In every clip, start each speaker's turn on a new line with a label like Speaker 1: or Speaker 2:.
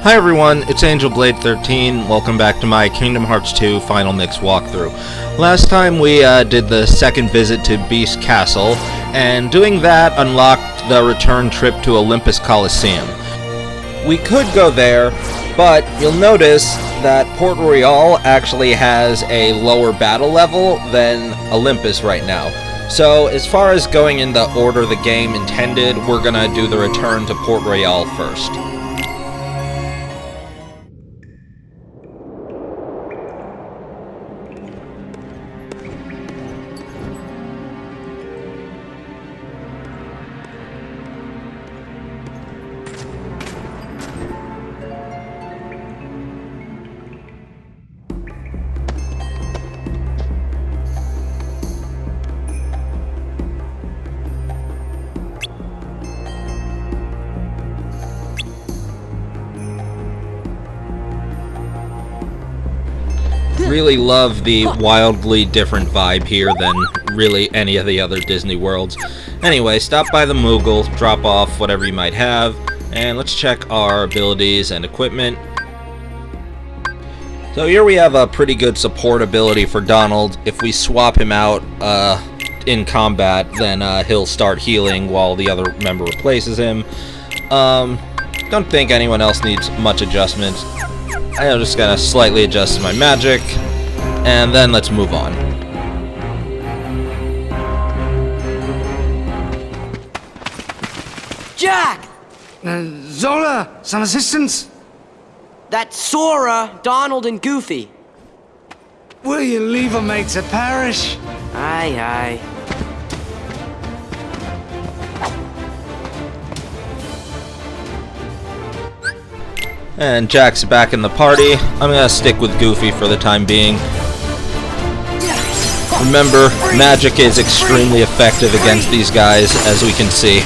Speaker 1: Hi everyone, it's AngelBlade13. Welcome back to my Kingdom Hearts 2 Final Mix walkthrough. Last time we did the second visit to Beast Castle, and doing that unlocked the return trip to Olympus Coliseum. We could go there, but you'll notice that Port Royal actually has a lower battle level than Olympus right now. So as far as going in the order the game intended, we're gonna do the return to Port Royal first. Really love the wildly different vibe here than really any of the other Disney worlds. Anyway, stop by the Moogle, drop off whatever you might have, and let's check our abilities and equipment. So here we have a pretty good support ability for Donald. If we swap him out in combat, then he'll start healing while the other member replaces him. Don't think anyone else needs much adjustment. I'm just gonna slightly adjust my magic, and then let's move on.
Speaker 2: Jack!
Speaker 3: Zola, some assistance?
Speaker 2: That's Sora, Donald, and Goofy.
Speaker 3: Will you leave a mate to perish?
Speaker 2: Aye, aye.
Speaker 1: And Jack's back in the party. I'm gonna stick with Goofy for the time being. Remember, magic is extremely effective against these guys, as we can see.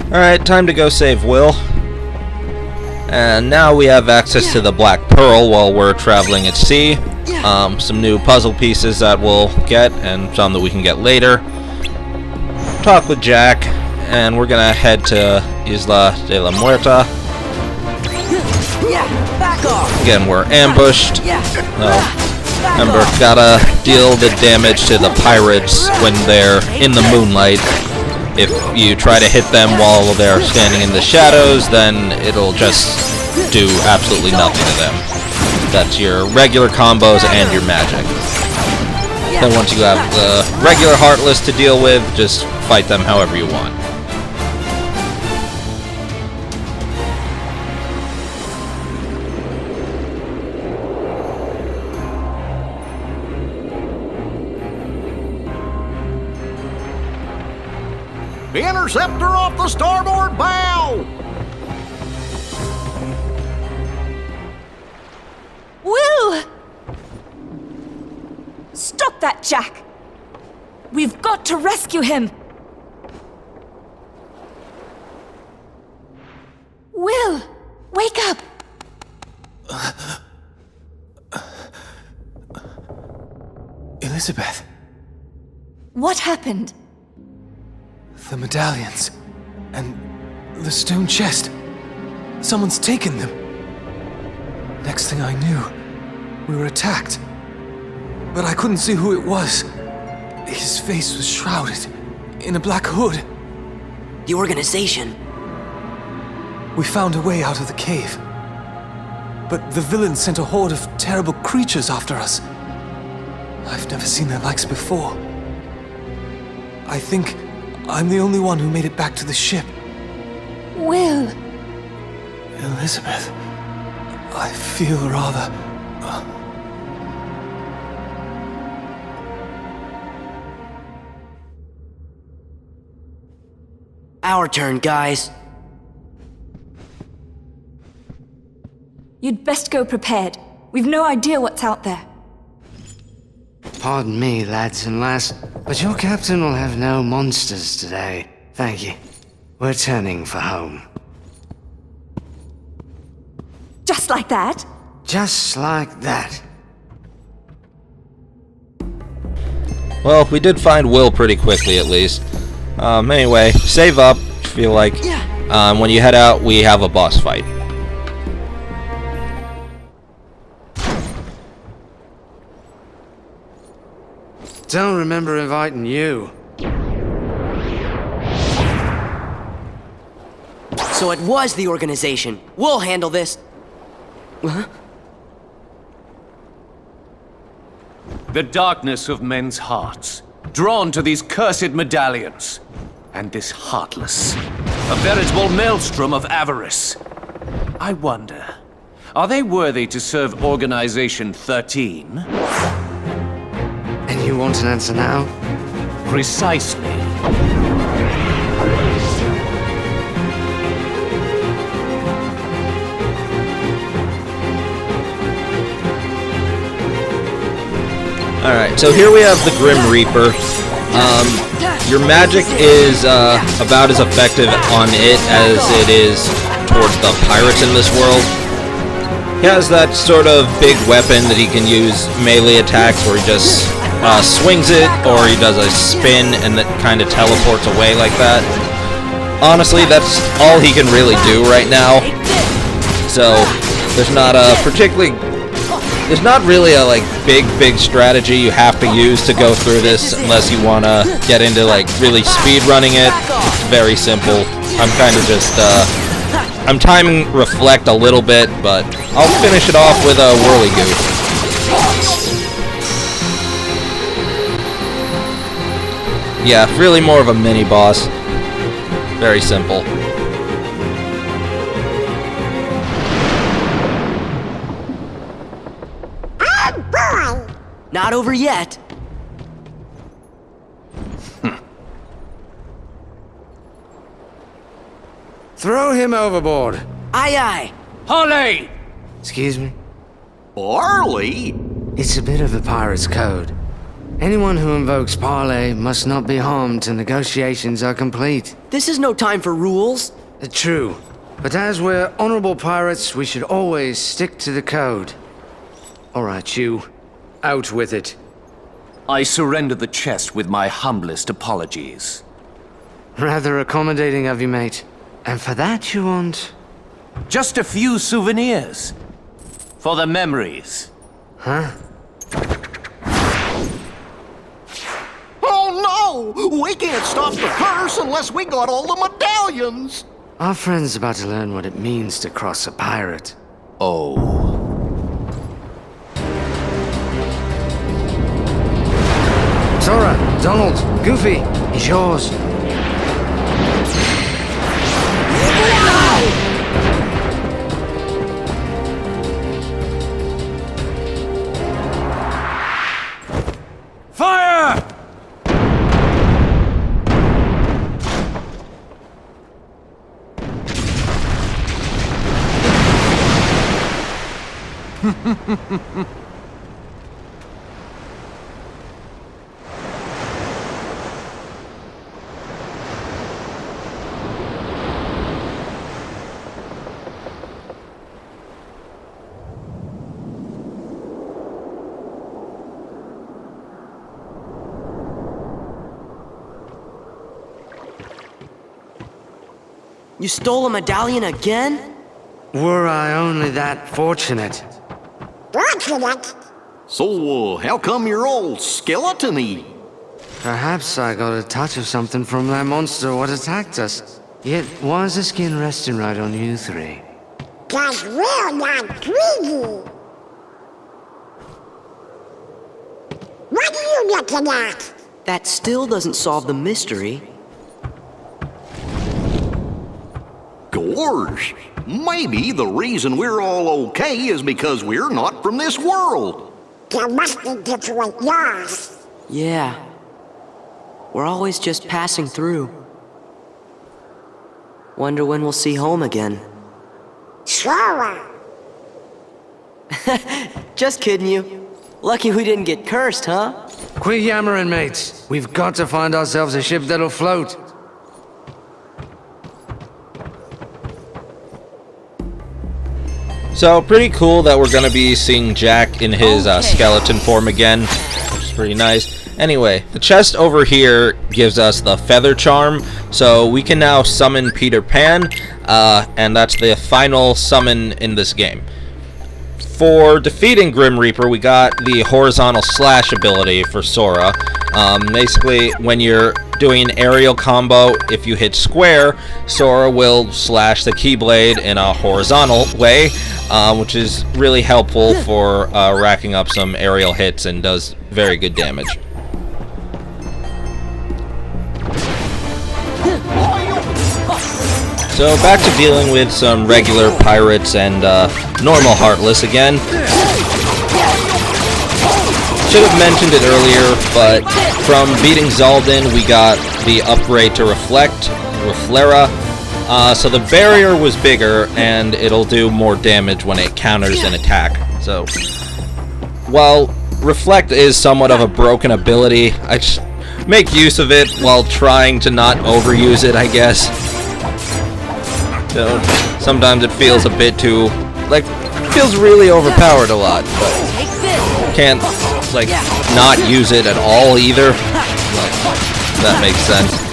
Speaker 1: Alright, time to go save Will. And now we have access to the Black Pearl while we're traveling at sea. Some new puzzle pieces that we'll get, and some that we can get later. Talk with Jack, and we're gonna head to Isla de la Muerta. Again, we're ambushed. Remember, gotta deal the damage to the pirates when they're in the moonlight. If you try to hit them while they're standing in the shadows, then it'll just do absolutely nothing to them. That's your regular combos and your magic. Then once you have the regular Heartless to deal with, just fight them however you want.
Speaker 4: Interceptor off the starboard bow!
Speaker 5: Will! Stop that, Jack! We've got to rescue him! Will! Wake up!
Speaker 3: Elizabeth,
Speaker 5: What happened?
Speaker 3: the medallions, and the stone chest. Someone's taken them. Next thing I knew, we were attacked. But I couldn't see who it was. His face was shrouded in a black hood.
Speaker 2: The organization.
Speaker 3: We found a way out of the cave. But the villains sent a horde of terrible creatures after us. I've never seen their likes before. I think I'm the only one who made it back to the ship.
Speaker 5: Will!
Speaker 3: Elizabeth, I feel rather...
Speaker 2: Our turn, guys.
Speaker 5: You'd best go prepared. We've no idea what's out there.
Speaker 6: Pardon me, lads and lass, but your captain will have no monsters today. Thank you. We're turning for home.
Speaker 5: Just like that?
Speaker 6: Just like that.
Speaker 1: Well, we did find Will pretty quickly, at least. Anyway, save up, I feel like. When you head out, we have a boss fight.
Speaker 6: Don't remember inviting you.
Speaker 2: So it was the organization. We'll handle this. Huh?
Speaker 4: The darkness of men's hearts, drawn to these cursed medallions, and this Heartless, a veritable maelstrom of avarice. I wonder, are they worthy to serve Organization 13?
Speaker 6: And you want an answer now?
Speaker 4: Precisely.
Speaker 1: Alright, so here we have the Grim Reaper. Your magic is about as effective on it as it is towards the pirates in this world. He has that sort of big weapon that he can use melee attacks where he just swings it, or he does a spin and that kind of teleports away like that. Honestly, that's all he can really do right now. So, there's not really a big strategy you have to use to go through this unless you want to get into really speed running it. It's very simple. I'm kind of just I'm timing reflect a little bit, but I'll finish it off with a whirligoo. Yeah, really more of a mini boss. Very simple.
Speaker 2: Not over yet.
Speaker 6: Throw him overboard.
Speaker 2: Aye, aye.
Speaker 4: Holly!
Speaker 6: Excuse me?
Speaker 4: Barley?
Speaker 6: It's a bit of a pirate's code. Anyone who invokes parley must not be harmed till negotiations are complete.
Speaker 2: This is no time for rules.
Speaker 6: True. But as we're honorable pirates, we should always stick to the code. Alright, you. Out with it.
Speaker 4: I surrender the chest with my humblest apologies.
Speaker 6: Rather accommodating of you, mate. And for that you want...
Speaker 4: Just a few souvenirs. For the memories.
Speaker 6: Huh?
Speaker 7: Oh no! We can't stop the curse unless we got all the medallions!
Speaker 6: Our friend's about to learn what it means to cross a pirate.
Speaker 4: Oh.
Speaker 6: Donald, Goofy, it's yours.
Speaker 4: Fire!
Speaker 2: You stole a medallion again?
Speaker 6: Were I only that fortunate?
Speaker 7: So, how come you're all skeleton-y?
Speaker 6: Perhaps I got a touch of something from that monster what attacked us. Yet, why is the skin resting right on you three?
Speaker 8: 'Cause we're not greedy. What are you looking at?
Speaker 2: That still doesn't solve the mystery.
Speaker 7: Gorge, maybe the reason we're all okay is because we're not from this world.
Speaker 8: You must be Detroit yours.
Speaker 2: Yeah. We're always just passing through. Wonder when we'll see home again.
Speaker 8: Sure.
Speaker 2: Just kidding you. Lucky we didn't get cursed, huh?
Speaker 6: Quit yammering, mates. We've got to find ourselves a ship that'll float.
Speaker 1: So, pretty cool that we're gonna be seeing Jack in his skeleton form again, which is pretty nice. Anyway, the chest over here gives us the feather charm, so we can now summon Peter Pan, and that's the final summon in this game. For defeating Grim Reaper, we got the horizontal slash ability for Sora. Basically, when you're doing an aerial combo, if you hit square, Sora will slash the Keyblade in a horizontal way, which is really helpful for racking up some aerial hits and does very good damage. So back to dealing with some regular pirates and normal Heartless again. Should have mentioned it earlier, but from beating Zaldin, we got the upgrade to Reflera. So the barrier was bigger, and it'll do more damage when it counters an attack. So while Reflect is somewhat of a broken ability, I just make use of it while trying to not overuse it, I guess. So sometimes it feels a bit too, like, feels really overpowered a lot, but can't, like, not use it at all either. Like, that makes sense.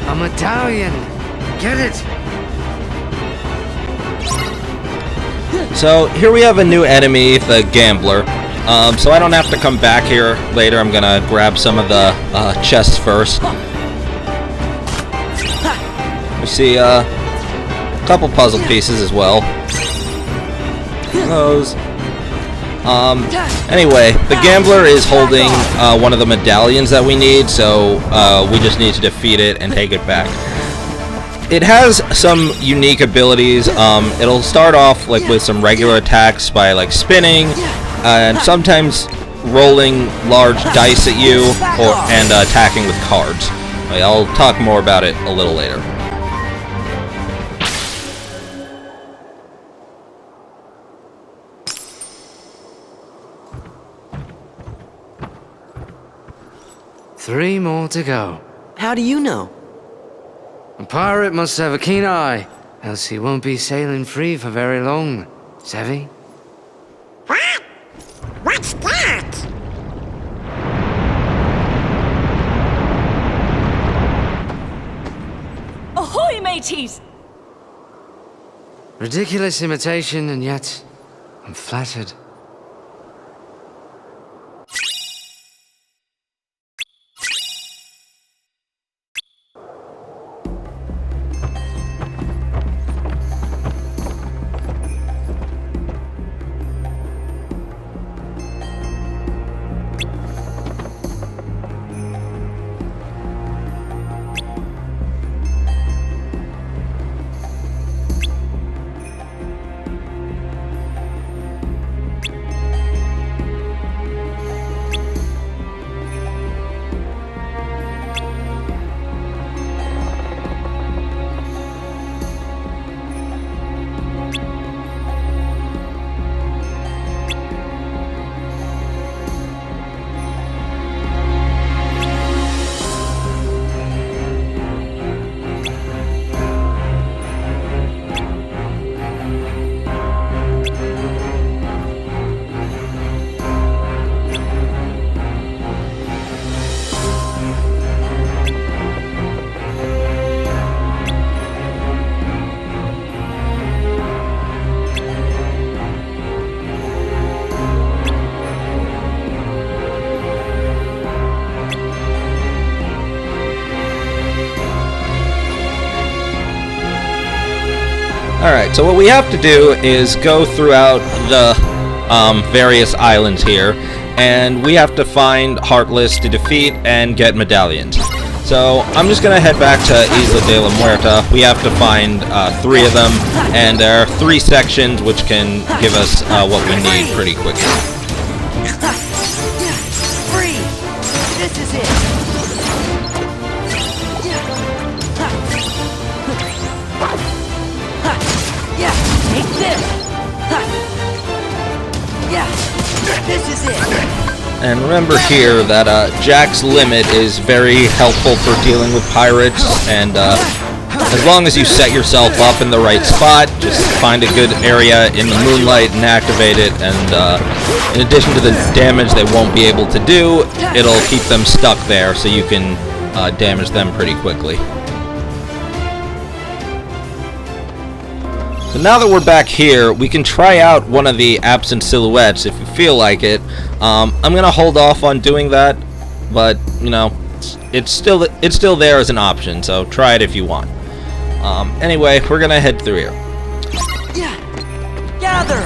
Speaker 6: A medallion! Get it!
Speaker 1: So here we have a new enemy, the Gambler. So I don't have to come back here later. I'm gonna grab some of the chests first. We see a couple puzzle pieces as well. Those. Anyway, the Gambler is holding one of the medallions that we need, so we just need to defeat it and take it back. It has some unique abilities. It'll start off like with some regular attacks by like spinning and sometimes rolling large dice at you and attacking with cards. I'll talk more about it a little later.
Speaker 6: Three more to go.
Speaker 2: How do you know?
Speaker 6: A pirate must have a keen eye, else he won't be sailing free for very long. Savvy?
Speaker 8: What? What's that?
Speaker 5: Ahoy, mateys!
Speaker 6: Ridiculous imitation, and yet I'm flattered.
Speaker 1: Alright, so what we have to do is go throughout the various islands here, and we have to find Heartless to defeat and get medallions. So I'm just going to head back to Isla de la Muerta. We have to find 3 of them, and there are 3 sections which can give us what we need pretty quickly.
Speaker 2: Free! This is it! Yeah, take this! Yeah, this is it!
Speaker 1: And remember here that Jack's limit is very helpful for dealing with pirates, and as long as you set yourself up in the right spot, just find a good area in the moonlight and activate it, and in addition to the damage they won't be able to do, it'll keep them stuck there so you can damage them pretty quickly. So now that we're back here, we can try out one of the absent silhouettes if you feel like it. I'm gonna hold off on doing that, but you know, it's still there as an option, so try it if you want. Anyway, we're gonna head through here.
Speaker 2: Yeah, gather!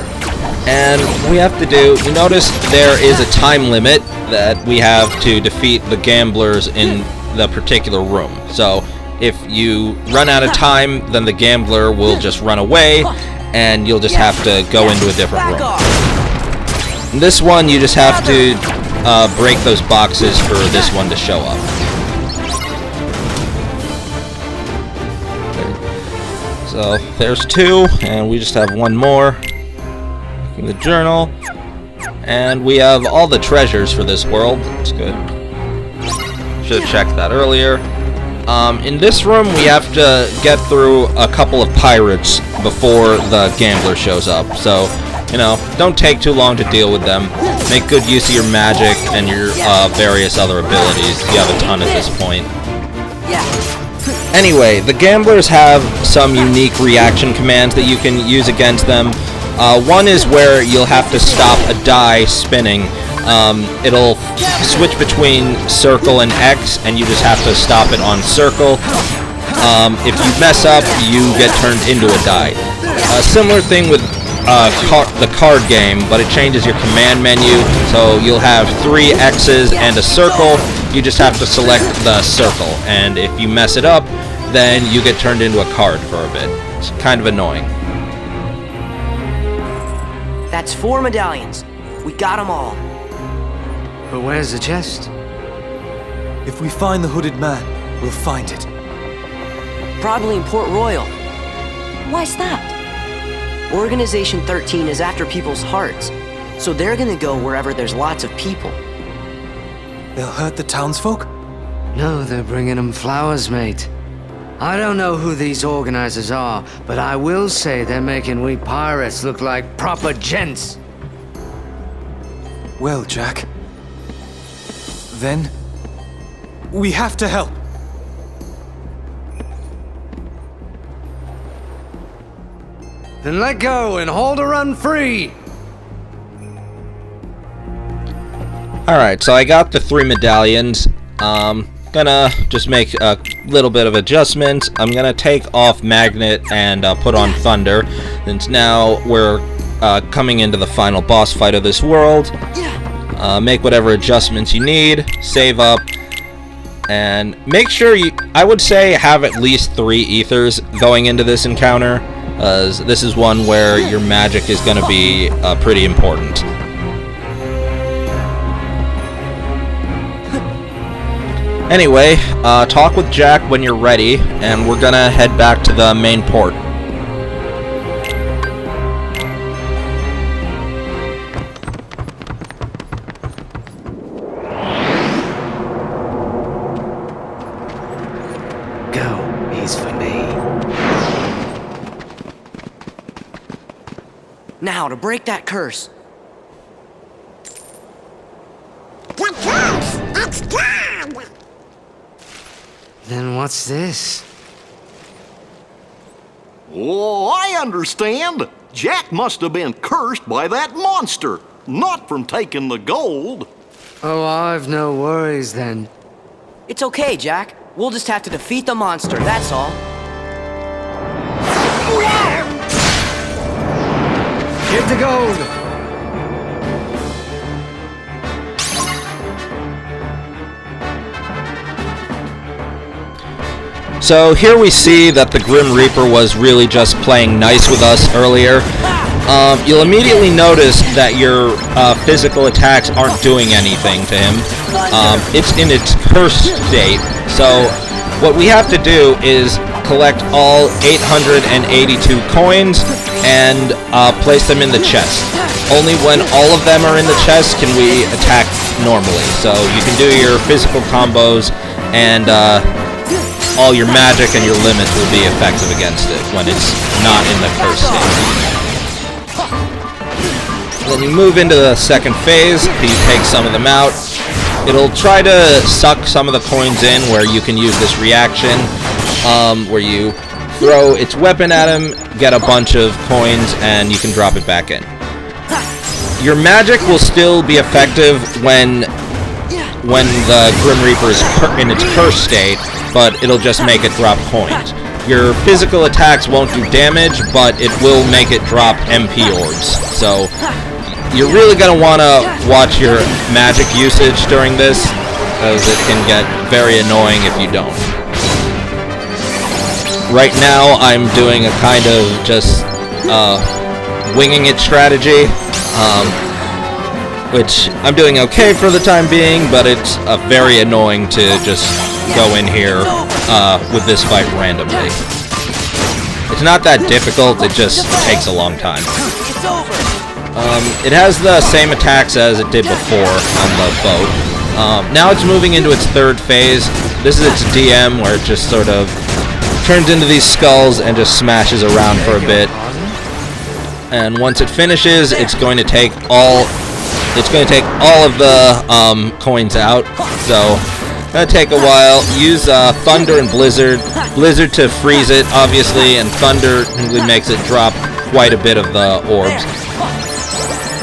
Speaker 1: And we have to do, you notice there is a time limit that we have to defeat the gamblers in the particular room. So if you run out of time, then the gambler will just run away, and you'll just have to go into a different room. In this one, you just have to break those boxes for this one to show up. Okay. So there's 2, and we just have 1 more. In the journal, and we have all the treasures for this world. That's good. Should have checked that earlier. In this room, we have to get through a couple of pirates before the gambler shows up. So, you know, don't take too long to deal with them. Make good use of your magic and your various other abilities. You have a ton at this point. Anyway, the gamblers have some unique reaction commands that you can use against them. One is where you'll have to stop a die spinning. It'll switch between circle and X, and you just have to stop it on circle. If you mess up, you get turned into a die. A similar thing with the card game, but it changes your command menu, so you'll have 3 X's and a circle. You just have to select the circle, and if you mess it up, then you get turned into a card for a bit. It's kind of annoying.
Speaker 2: That's 4 medallions. We got them all.
Speaker 6: But where's the chest?
Speaker 3: If we find the hooded man, we'll find it.
Speaker 2: Probably in Port Royal.
Speaker 5: Why's that?
Speaker 2: Organization 13 is after people's hearts, so they're gonna go wherever there's lots of people.
Speaker 3: They'll hurt the townsfolk?
Speaker 6: No, they're bringing them flowers, mate. I don't know who these organizers are, but I will say they're making we pirates look like proper gents.
Speaker 3: Well, Jack. Then, we have to help.
Speaker 6: Then let go and hold a run free!
Speaker 1: Alright, so I got the 3 medallions. Gonna just make a little bit of adjustments. I'm gonna take off Magnet and put on Thunder, since now we're coming into the final boss fight of this world. Make whatever adjustments you need, save up, and make sure you, I would say, have at least 3 ethers going into this encounter, as this is one where your magic is gonna be pretty important. Anyway, talk with Jack when you're ready, and we're gonna head back to the main port.
Speaker 6: Go, he's for me.
Speaker 2: Now, to break that curse.
Speaker 8: The curse! It's gone!
Speaker 6: Then what's this?
Speaker 7: Oh, I understand. Jack must have been cursed by that monster, not from taking the gold.
Speaker 6: Oh, I've no worries then.
Speaker 2: It's okay, Jack. We'll just have to defeat the monster, that's all.
Speaker 6: Get the gold!
Speaker 1: So here we see that the Grim Reaper was really just playing nice with us earlier. You'll immediately notice that your physical attacks aren't doing anything to him. It's in its cursed state. So what we have to do is collect all 882 coins and place them in the chest. Only when all of them are in the chest can we attack normally. So you can do your physical combos, and all your magic and your limits will be effective against it when it's not in the cursed state. Then you move into the second phase, you take some of them out. It'll try to suck some of the coins in, where you can use this reaction, where you throw its weapon at him, get a bunch of coins, and you can drop it back in. Your magic will still be effective when the Grim Reaper is in its cursed state, but it'll just make it drop coins. Your physical attacks won't do damage, but it will make it drop MP orbs. So you're really going to want to watch your magic usage during this, as it can get very annoying if you don't. Right now I'm doing a kind of just winging it strategy, which I'm doing okay for the time being, but it's very annoying to just go in here with this fight randomly. It's not that difficult, it just takes a long time. It has the same attacks as it did before on the boat. Now it's moving into its third phase. This is its DM, where it just sort of turns into these skulls and just smashes around for a bit. And once it finishes, it's going to take all of the coins out. So gonna take a while. Use Thunder and Blizzard. Blizzard to freeze it, obviously, and Thunder really makes it drop quite a bit of the orbs.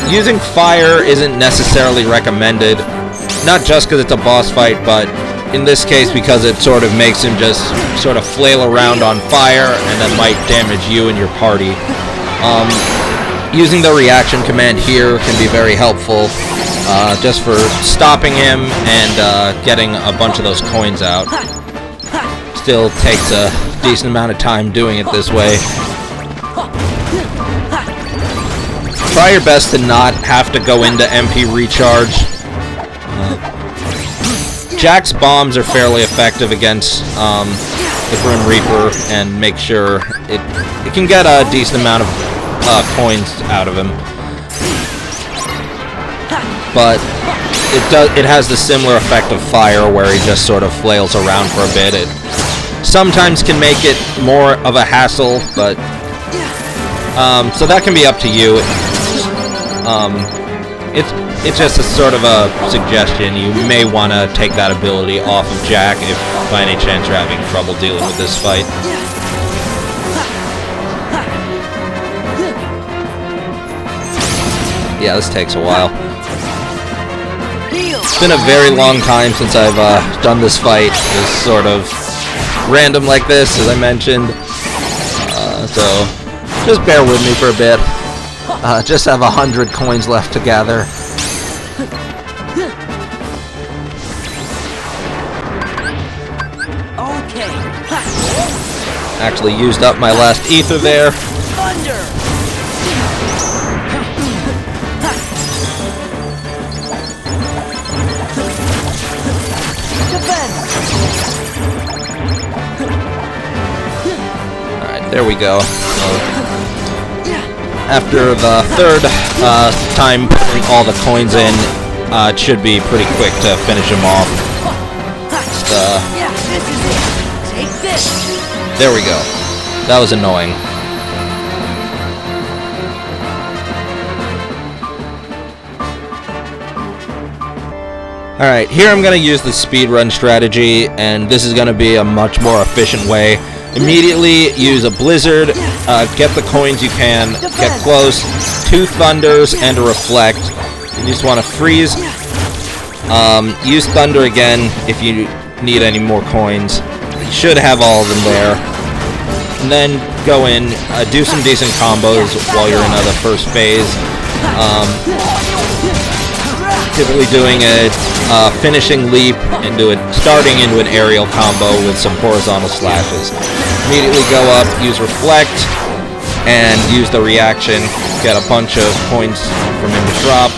Speaker 1: Using Fire isn't necessarily recommended, not just because it's a boss fight, but in this case because it sort of makes him just sort of flail around on fire, and that might damage you and your party. Using the reaction command here can be very helpful, just for stopping him and getting a bunch of those coins out. Still takes a decent amount of time doing it this way. Try your best to not have to go into MP recharge. Jack's bombs are fairly effective against the Grim Reaper, and make sure it can get a decent amount of coins out of him. But it has the similar effect of fire, where he just sort of flails around for a bit. It sometimes can make it more of a hassle, but so that can be up to you. It's just a sort of a suggestion. You may want to take that ability off of Jack if by any chance you're having trouble dealing with this fight. Yeah, this takes a while. It's been a very long time since I've done this fight. It's sort of random like this, as I mentioned. So just bear with me for a bit. Just have 100 coins left to gather.
Speaker 2: Okay.
Speaker 1: Actually used up my last ether there.
Speaker 2: Thunder!
Speaker 1: Alright, there we go. So, after the third time putting all the coins in, it should be pretty quick to finish them off. Just,
Speaker 2: Yeah, this is it. Take this.
Speaker 1: there we go. That was annoying. Alright, here I'm going to use the speedrun strategy, and this is going to be a much more efficient way. Immediately use a blizzard, get the coins you can, get close, 2 thunders, and a reflect. You just want to freeze. Use thunder again if you need any more coins. You should have all of them there. And then go in, do some decent combos while you're in the first phase. Typically doing a finishing leap into it, starting into an aerial combo with some horizontal slashes. Immediately go up, use reflect, and use the reaction. Get a bunch of points from him to drop.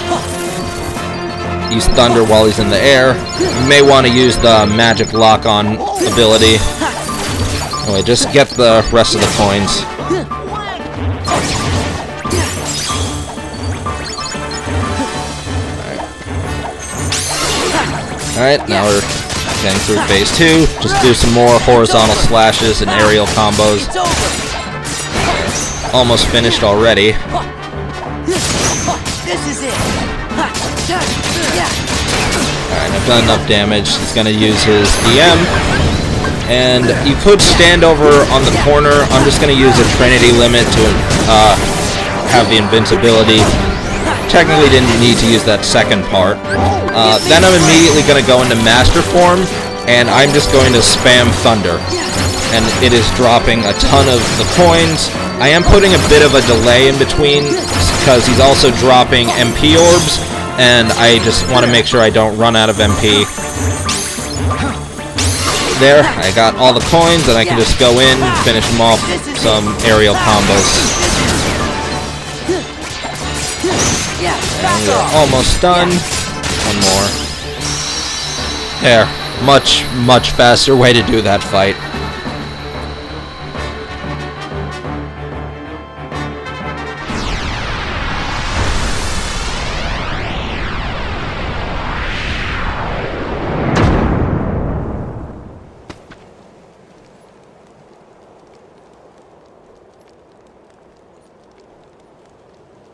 Speaker 1: Use thunder while he's in the air. You may want to use the magic lock-on ability. Anyway, just get the rest of the coins. Alright, now we're getting through phase 2. Just do some more horizontal slashes and aerial combos. Almost finished already.
Speaker 2: This is it.
Speaker 1: Alright, I've done enough damage. He's gonna use his DM. And you could stand over on the corner. I'm just gonna use a Trinity limit to have the invincibility. Technically didn't need to use that second part. Then I'm immediately going to go into Master Form, and I'm just going to spam Thunder. And it is dropping a ton of the coins. I am putting a bit of a delay in between, because he's also dropping MP orbs, and I just want to make sure I don't run out of MP. There, I got all the coins, and I can just go in, finish them off, some aerial combos. And we're almost done. One more. There. Much, much faster way to do that fight.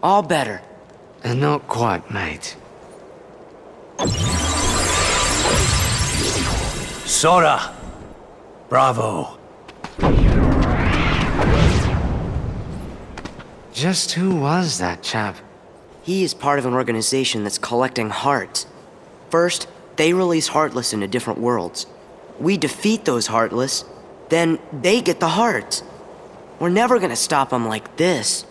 Speaker 2: All better.
Speaker 6: Not quite, mate.
Speaker 4: Sora! Bravo!
Speaker 6: Just who was that chap?
Speaker 2: He is part of an organization that's collecting hearts. First, they release Heartless into different worlds. We defeat those Heartless, then they get the hearts. We're never gonna stop them like this.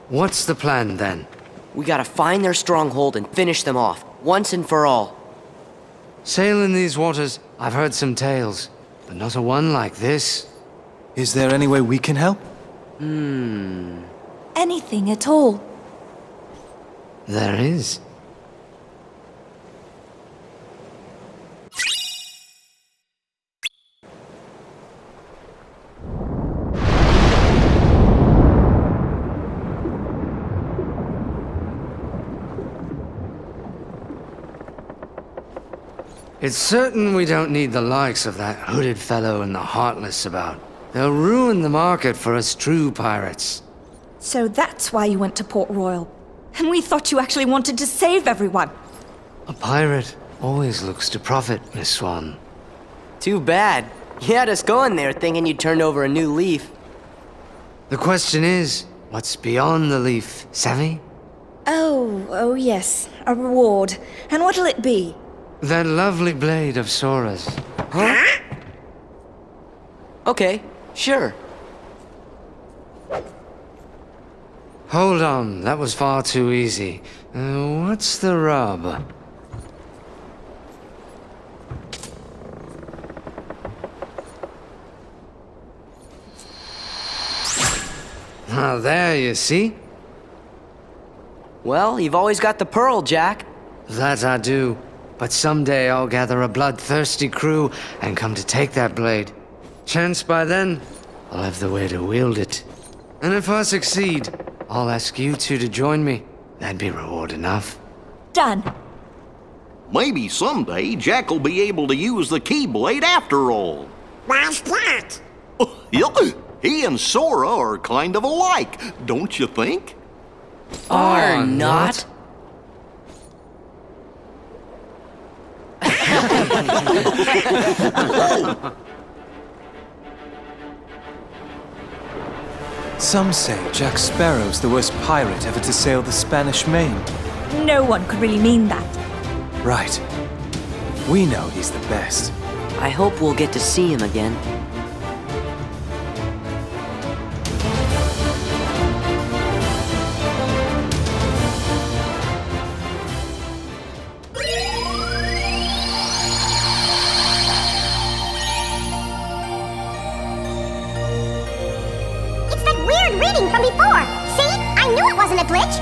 Speaker 6: What's the plan, then?
Speaker 2: We gotta find their stronghold and finish them off, once and for all.
Speaker 6: Sail in these waters, I've heard some tales, but not a one like this.
Speaker 3: Is there any way we can help?
Speaker 5: Anything at all.
Speaker 6: There is. It's certain we don't need the likes of that hooded fellow and the Heartless about. They'll ruin the market for us true pirates.
Speaker 5: So that's why you went to Port Royal. And we thought you actually wanted to save everyone.
Speaker 6: A pirate always looks to profit, Miss Swan.
Speaker 2: Too bad. You had us going there thinking you turned over a new leaf.
Speaker 6: The question is, what's beyond the leaf, savvy?
Speaker 5: Oh yes, a reward. And what'll it be?
Speaker 6: That lovely blade of Sora's.
Speaker 2: Okay, sure.
Speaker 6: Hold on, that was far too easy. What's the rub? Now there, you see?
Speaker 2: Well, you've always got the pearl, Jack.
Speaker 6: That I do. But someday I'll gather a bloodthirsty crew and come to take that blade. Chance by then, I'll have the way to wield it. And if I succeed, I'll ask you two to join me. That'd be reward enough.
Speaker 5: Done.
Speaker 7: Maybe someday Jack will be able to use the Keyblade after all.
Speaker 8: Why's that?
Speaker 7: He and Sora are kind of alike, don't you think?
Speaker 2: Are not.
Speaker 3: Some say Jack Sparrow's the worst pirate ever to sail the Spanish Main.
Speaker 5: No one could really mean that.
Speaker 3: Right. We know he's the best.
Speaker 2: I hope we'll get to see him again.
Speaker 8: It's that weird reading from before. See? I knew it wasn't a glitch.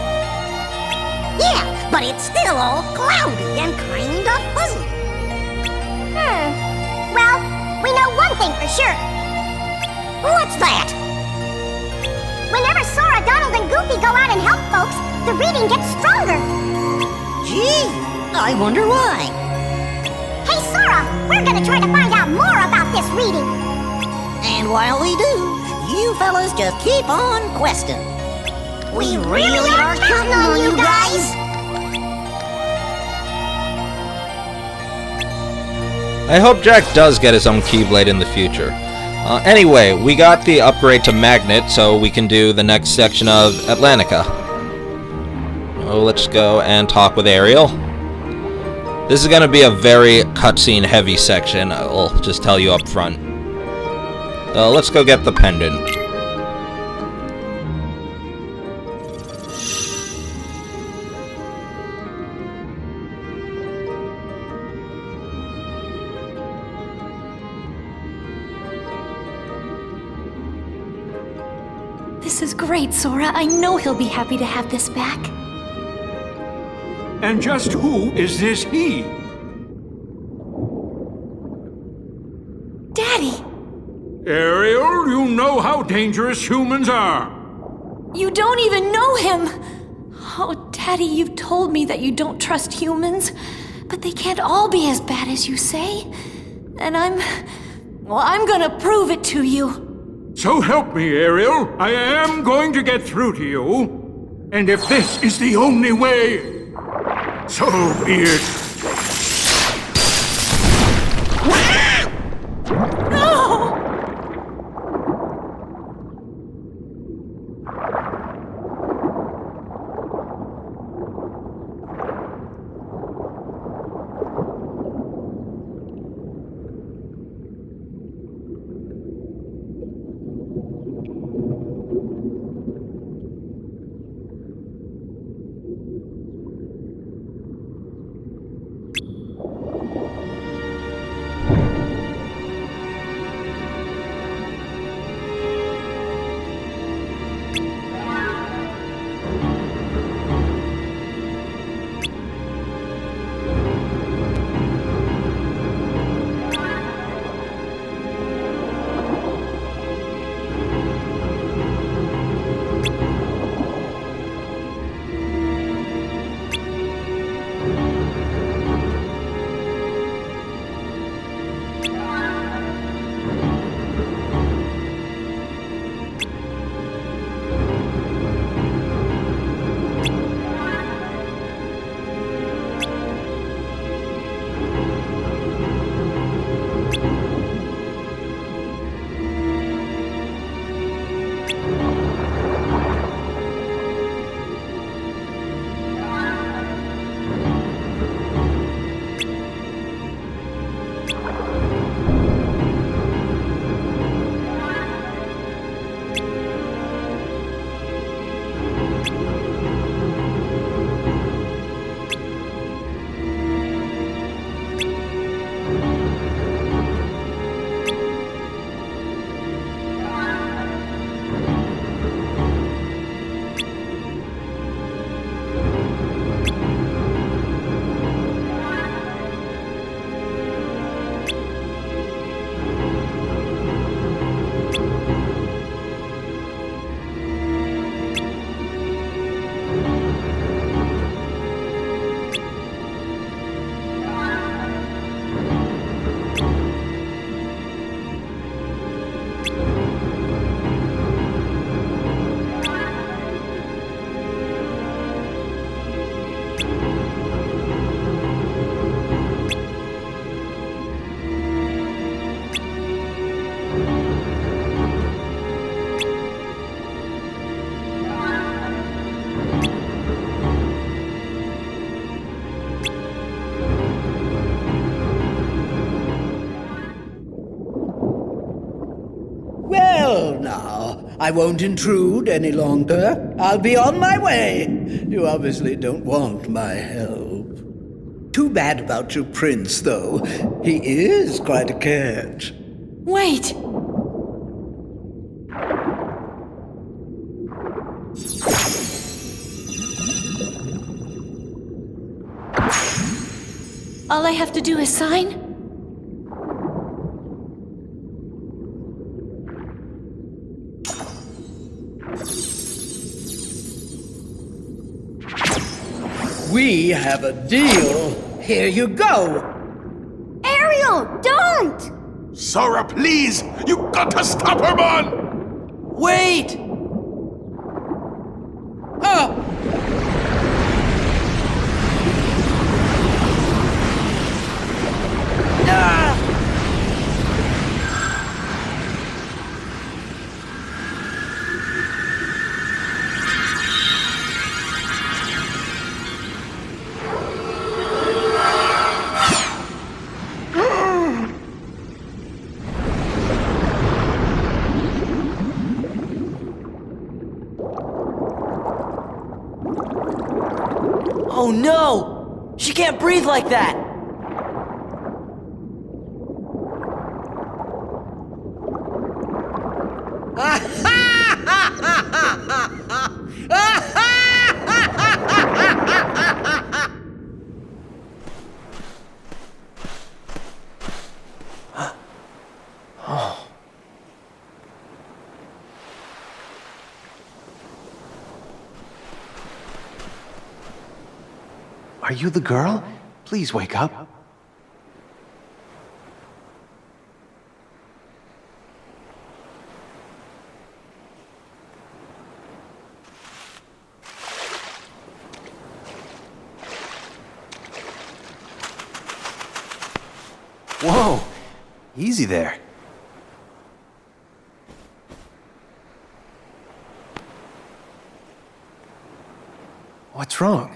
Speaker 8: Yeah, but it's still all cloudy and kind of fuzzy. Well, we know one thing for sure. What's that? Whenever Sora, Donald, and Goofy go out and help folks, the reading gets stronger. Gee, I wonder why. Hey, Sora, we're gonna try to find out more about this reading. And while we do, you fellas just keep on questing. We really are counting on you guys.
Speaker 1: I hope Jack does get his own Keyblade in the future. Anyway, we got the upgrade to Magnet, so we can do the next section of Atlantica. Let's go and talk with Ariel. This is going to be a very cutscene heavy section, I'll just tell you up front. Let's go get the pendant.
Speaker 9: This is great, Sora. I know he'll be happy to have this back.
Speaker 10: And just who is this he?
Speaker 9: Daddy!
Speaker 10: Ariel, you know how dangerous humans are.
Speaker 9: You don't even know him! Oh, Daddy, you've told me that you don't trust humans, but they can't all be as bad as you say. And I'm gonna prove it to you.
Speaker 10: So help me, Ariel. I am going to get through to you. And if this is the only way, so be it.
Speaker 9: No!
Speaker 11: Well, now, I won't intrude any longer. I'll be on my way. You obviously don't want my help. Too bad about your prince, though. He is quite a catch.
Speaker 9: Wait! All I have to do is sign?
Speaker 11: We have a deal. Here you go.
Speaker 8: Ariel, don't!
Speaker 10: Sora, please! You got to stop her, man!
Speaker 2: Wait!
Speaker 11: Oh!
Speaker 2: Oh no! She can't breathe like that!
Speaker 3: Are you the girl? Please wake up. Whoa! Easy there. What's wrong?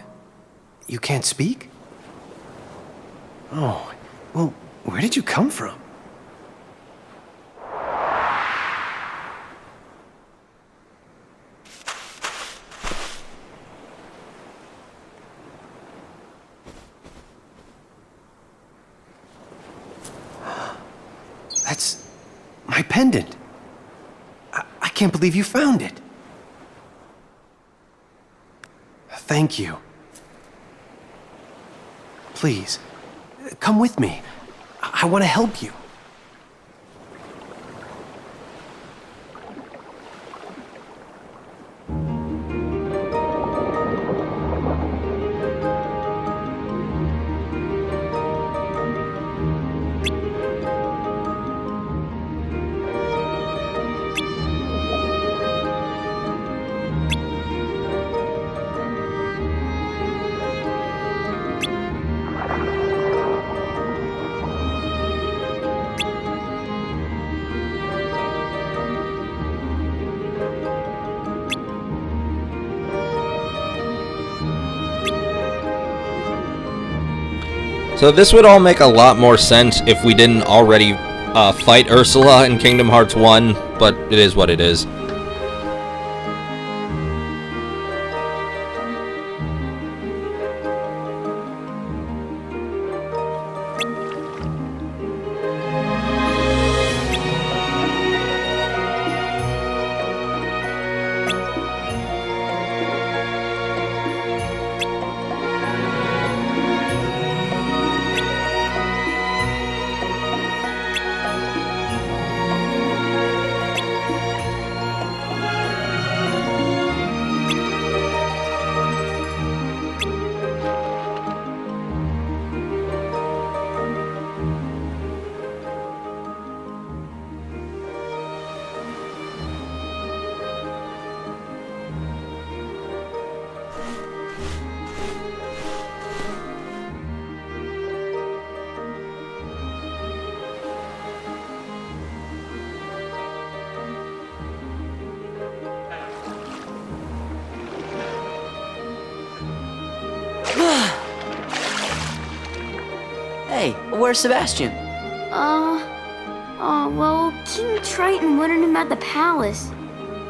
Speaker 3: You can't speak? Oh, well, where did you come from? That's my pendant. I can't believe you found it. Thank you. Please, come with me. I want to help you.
Speaker 1: So this would all make a lot more sense if we didn't already fight Ursula in Kingdom Hearts 1, but it is what it is.
Speaker 2: Hey, where's Sebastian?
Speaker 8: Oh, well, King Triton wanted him at the palace.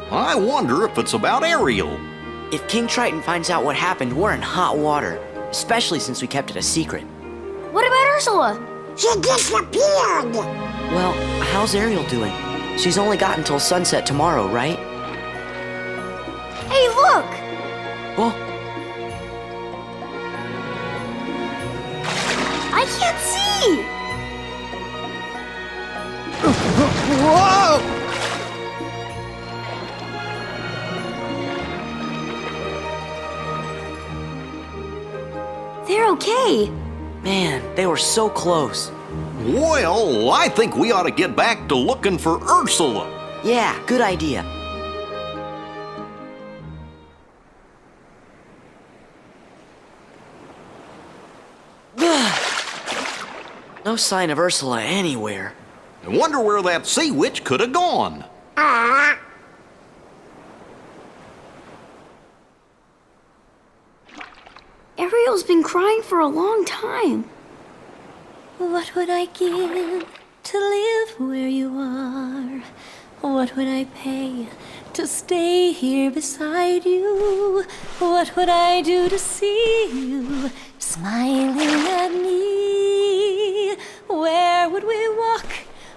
Speaker 7: I wonder if it's about Ariel.
Speaker 2: If King Triton finds out what happened, we're in hot water. Especially since we kept it a secret.
Speaker 8: What about Ursula?
Speaker 12: She disappeared!
Speaker 2: Well, how's Ariel doing? She's only got until sunset tomorrow, right?
Speaker 8: Hey, look!
Speaker 2: Well,
Speaker 8: I can't see!
Speaker 11: Whoa!
Speaker 8: They're okay.
Speaker 2: man, they were so close.
Speaker 7: Well, I think we ought to get back to looking for Ursula.
Speaker 2: Yeah, good idea. No sign of Ursula anywhere.
Speaker 7: I wonder where that sea witch could have gone.
Speaker 8: Ariel's been crying for a long time.
Speaker 9: What would I give to live where you are? What would I pay to stay here beside you? What would I do to see you smiling at me? Where would we walk?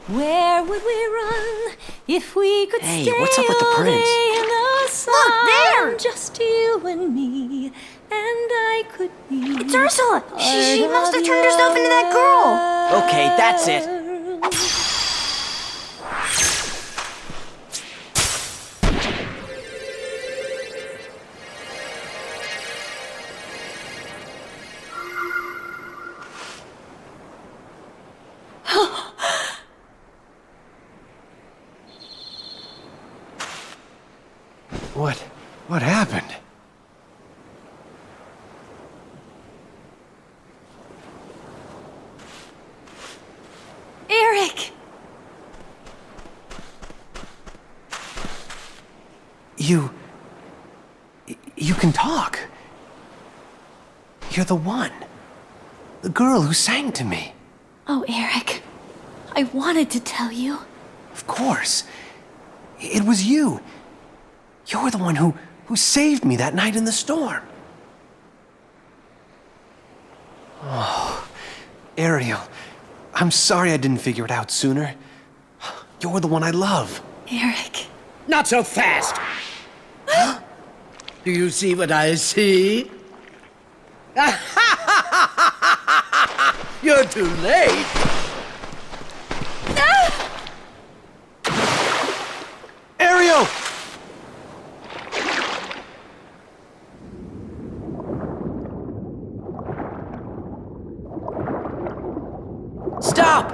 Speaker 9: Where would we run if we could
Speaker 2: Hey,
Speaker 9: stay
Speaker 2: what's up with the
Speaker 9: all
Speaker 2: prince?
Speaker 9: day in the sun?
Speaker 8: Look, there!
Speaker 9: Just you and me, and I could be.
Speaker 8: It's Ursula! She
Speaker 9: part
Speaker 8: must have
Speaker 9: of
Speaker 8: turned herself into that girl!
Speaker 2: Okay, that's it.
Speaker 9: world.
Speaker 3: What happened?
Speaker 9: Eric!
Speaker 3: You can talk. You're the one. The girl who sang to me.
Speaker 9: Oh, Eric. I wanted to tell you.
Speaker 3: Of course. It was you. You're the one who saved me that night in the storm. Oh, Ariel, I'm sorry I didn't figure it out sooner. You're the one I love.
Speaker 9: Eric.
Speaker 11: Not so fast! Do you see what I see? You're too late!
Speaker 3: Ariel!
Speaker 2: Stop!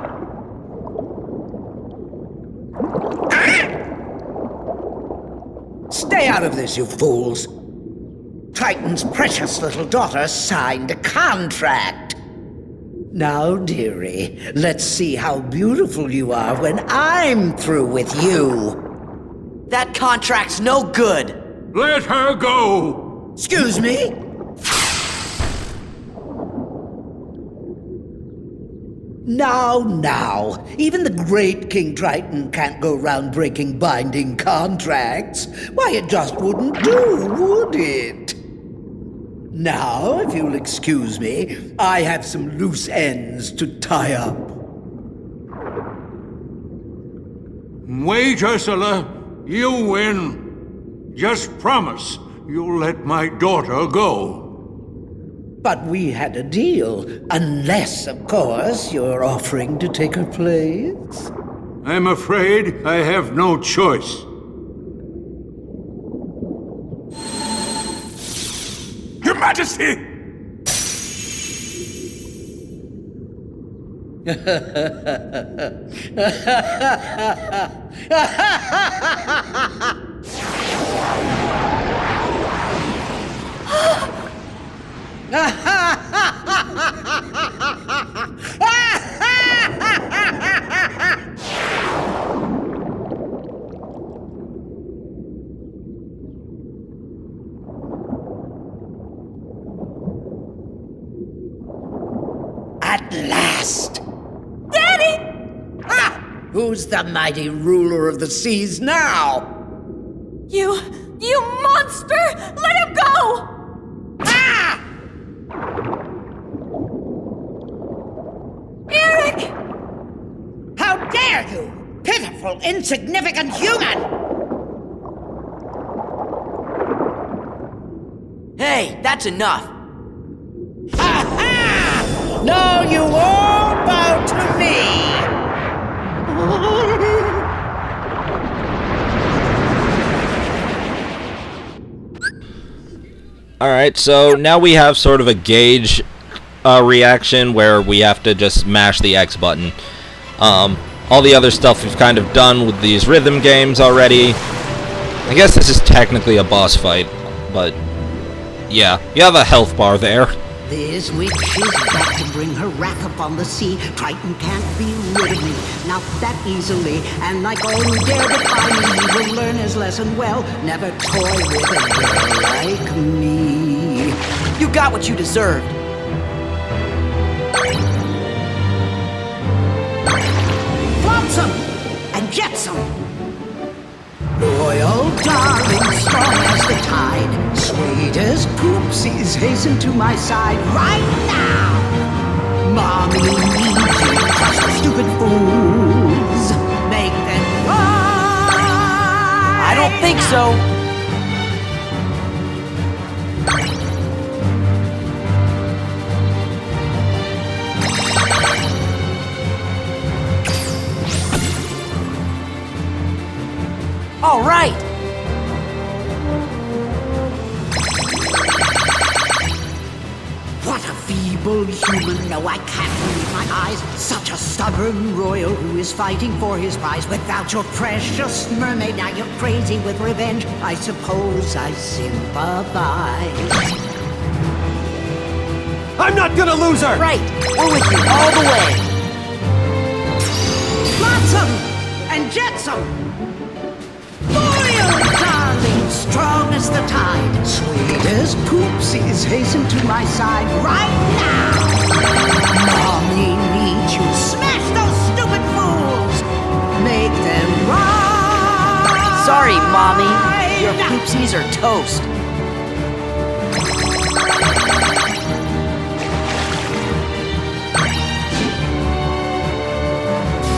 Speaker 11: Stay out of this, you fools! Triton's precious little daughter signed a contract. Now, dearie, let's see how beautiful you are when I'm through with you.
Speaker 2: That contract's no good!
Speaker 10: Let her go!
Speaker 11: Excuse me? Now, even the great King Triton can't go round breaking binding contracts. Why, it just wouldn't do, would it? Now, if you'll excuse me, I have some loose ends to tie up.
Speaker 10: Wait, Ursula. You win. Just promise you'll let my daughter go.
Speaker 11: But we had a deal, unless, of course, you're offering to take her place.
Speaker 10: I'm afraid I have no choice. Your Majesty!
Speaker 11: At last!
Speaker 9: Daddy!
Speaker 11: Who's the mighty ruler of the seas now?
Speaker 9: You monster! Let him go!
Speaker 11: Ah!
Speaker 9: Eric!
Speaker 11: How dare you! Pitiful, insignificant human!
Speaker 2: Hey, that's enough.
Speaker 11: Ha-ha! Now you all bow to me!
Speaker 1: Alright, so now we have sort of a gauge reaction where we have to just mash the X button. All the other stuff we've kind of done with these rhythm games already. I guess this is technically a boss fight, but yeah, you have a health bar there.
Speaker 12: This witch is back to bring her wrath upon the sea. Triton can't be rid of me, not that easily. And like all who dare defy me, he will learn his lesson well. Never toy with a girl like me.
Speaker 2: You got what you deserved.
Speaker 12: Flotsam and jetsam. Royal darling, strong as the tide. Sweet as poopsies, hasten to my side right now. Mommy needs you, crush the stupid fools. Make them cry.
Speaker 2: I don't think so. All right.
Speaker 12: What a feeble human. No, I can't believe my eyes. Such a stubborn royal who is fighting for his prize. Without your precious mermaid, now you're crazy with revenge. I suppose I sympathize.
Speaker 3: I'm not gonna lose her!
Speaker 2: Right. We're with you all the way.
Speaker 12: Flotsam and jetsam. Royal darling, strong as the tide. Sweet as poopsies, hasten to my side right now. Mommy needs you. Smash those stupid fools. Make them rise.
Speaker 2: Sorry, Mommy. Your poopsies are toast.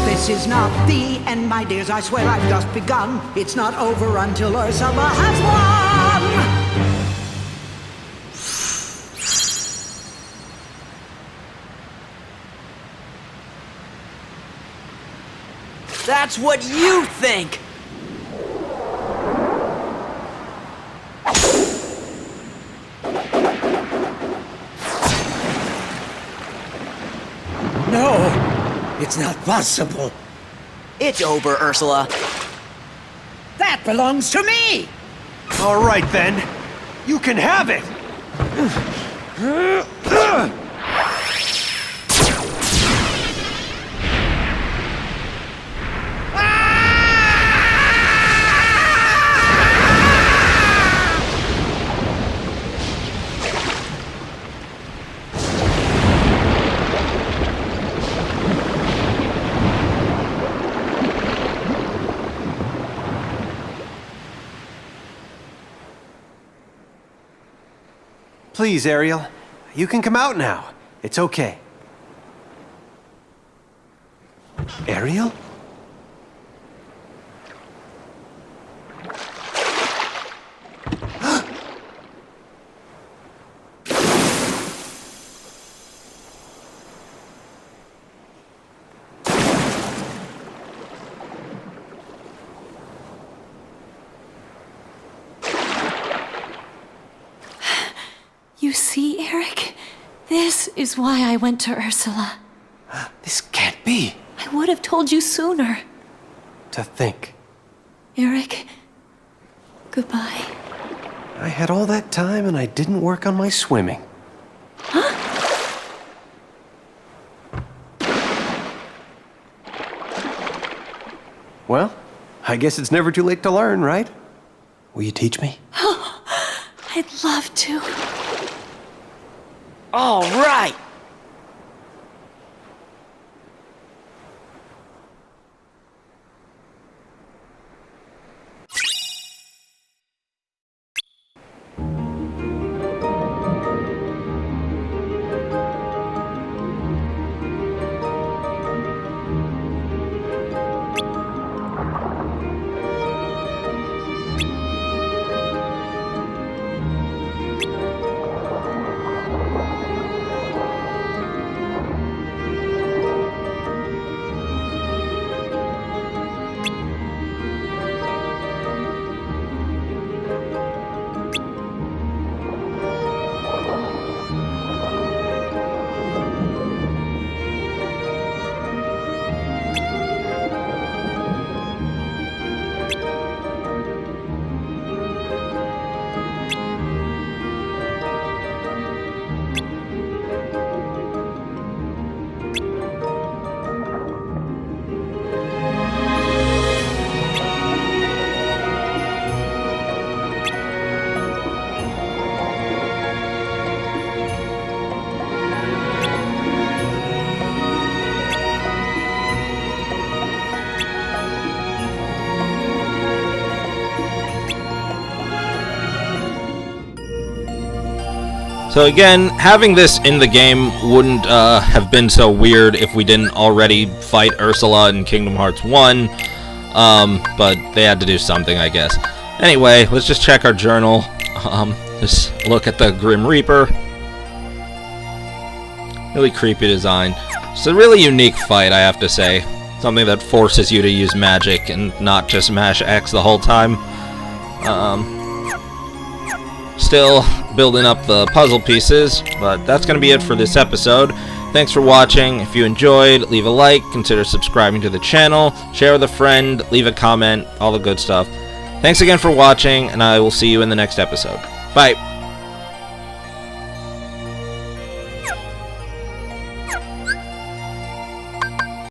Speaker 12: This is not the end, my dears. I swear I've just begun. It's not over until Ursula has won.
Speaker 2: That's what you think.
Speaker 11: No, it's not possible.
Speaker 2: It's over, Ursula.
Speaker 11: That belongs to me!
Speaker 3: All right, then. You can have it! Please, Ariel. You can come out now. It's okay. Ariel?
Speaker 9: You see, Eric? This is why I went to Ursula.
Speaker 3: This can't be.
Speaker 9: I would have told you sooner.
Speaker 3: To think.
Speaker 9: Eric, goodbye.
Speaker 3: I had all that time and I didn't work on my swimming. Well, I guess it's never too late to learn, right? Will you teach me?
Speaker 9: I'd love to.
Speaker 2: All right.
Speaker 1: So again, having this in the game wouldn't have been so weird if we didn't already fight Ursula in Kingdom Hearts 1, but they had to do something, I guess. Anyway, let's just check our journal. Just look at the Grim Reaper. Really creepy design. It's a really unique fight, I have to say. Something that forces you to use magic and not just mash X the whole time. Still building up the puzzle pieces, but that's going to be it for this episode. Thanks for watching. If you enjoyed, leave a like, consider subscribing to the channel, share with a friend, leave a comment, all the good stuff. Thanks again for watching, and I will see you in the next episode. Bye!